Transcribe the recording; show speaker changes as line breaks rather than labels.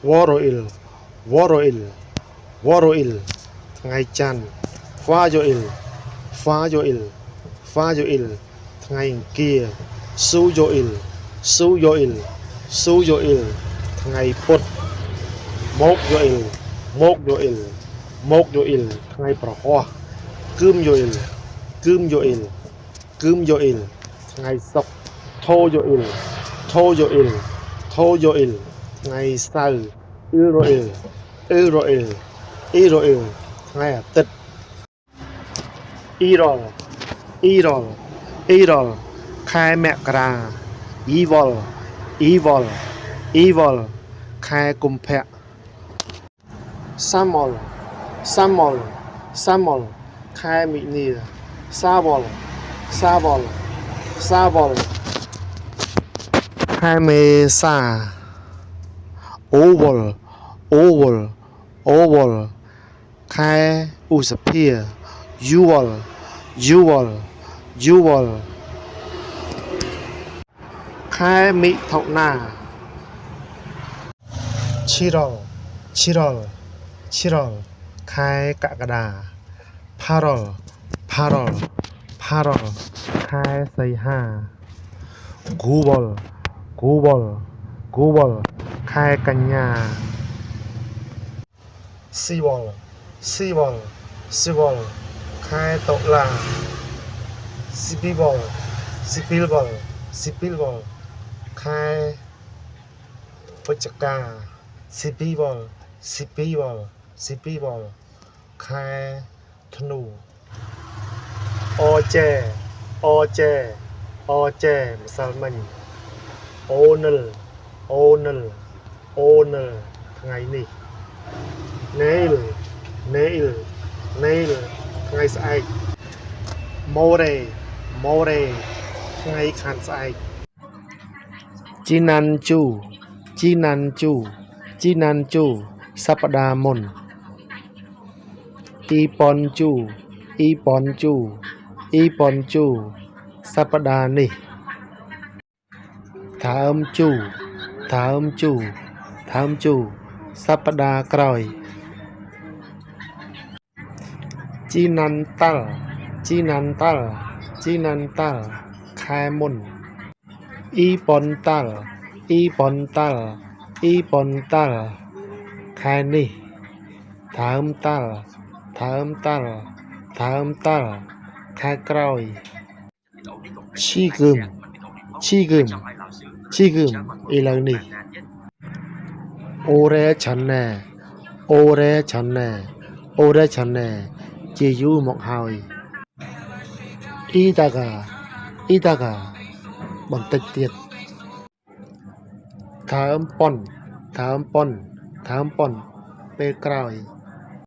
វរអ៊ីលវរអ៊ីលវរអ៊ីលថ្ងៃច័ន្ទហ្វាយ៉ូអ៊ីលហ្វាយ៉ូអ៊ីលហ្វាយ៉ូអ៊ីលថ្ងៃអង្គារស៊ូយ៉ូអ៊ីលស៊ូយ៉ូអ៊ីលស៊ូយ៉ូអ៊ីលថ្ងៃពុធម៉ូកយ៉ូអ៊ីលម៉ូកយ៉ូអ៊ីលម៉ូកយ៉ូអ៊ីលថ្ងៃប្រហោះគឹមយ៉ូអ៊ីលគឹមយ៉ូអ៊ីលគឹមយ៉ូអ៊ីលថ្ងៃសុក្រថូយ៉ូអ៊ីលថូយ៉ូអ៊ីលថូយ៉ូអ៊ីលថ្ងៃសៅរ៍អ៊ីរ៉ូអ៊ីលអ៊ីរ៉ូអ៊ីលអ៊ីរ៉ូអ៊ីលថ្ងៃអាទិត្យអ៊ីរ៉ុលអ៊ីរ៉ុលអ៊ីរ៉ុលខែមករាអ៊ីវ៉ុលអ៊ីវ៉ុលអ៊ីវ៉ុលខែកុម្ភៈសាម៉ុលសាម៉ុលសាម៉ុលខែមិនិលសាវ៉ុលសាវ៉ុលសាវ៉ុលខែមេសាអូវ៉ុលអូវ៉ុលអូវ៉ុលខែឧសភាយូវ៉ុលយូវ៉ុលយូវ៉ុលខែមិថុនាឈិរ៉ុលឈិរ៉ុលឈិរ៉ុលខែកក្កដាផារ៉ុលផារ៉ុលផារ៉ុលខែសីហាគូវ៉ុលគូវ៉ុលគូវ៉ុលខែកញ្ញាស៊ីវ៉ុលស៊ីវ៉ុលស៊ីវ៉ុលខែតុលាស៊ីពីវ៉ុលស៊ីពីលវ៉ុលស៊ីពីលវ៉ុលខែវិច្ឆិកាស៊ីពីវ៉ុលស៊ីពីវ៉ុលស៊ីពីវ៉ុលខែធ្នូអូចេអូចេអូចេម្សិលមិញអូនិលអូនិលអូនិលថ្ងៃនេះនេលនេលនេលថ្ងៃស្អែកម៉ូរ៉េម៉ូរ៉េថ្ងៃខាងស្អែកជីណាន់ជូជីណាន់ជូជីណាន់ជូសប្តាហ៍មុនអ៊ីប៉ុនជូអ៊ីប៉ុនជូអ៊ីប៉ុនជូសប្តាហ៍នេះដើមជូដើមជូដើមជូសប្តាហ៍ក្រោយជីណាន់តាល់ជីណាន់តាល់ជីណាន់តាល់ខែមុនអ៊ីប៉ុនតាល់អ៊ីប៉ុនតាល់អ៊ីប៉ុនតាល់ខែនេះដើមតាល់ដើមតាល់ដើមតាល់ខែក្រោយឈីគឹមឈីគឹមឈីគឹមឥឡូវនេះអូរ៉េឆាណែអូរ៉េឆាណែអូរ៉េឆាណែជាយូរមកហើយអ៊ីតាកាបន្តិចទៀតដើមប៉ុនដើមប៉ុនដើមប៉ុនពេលក្រោយ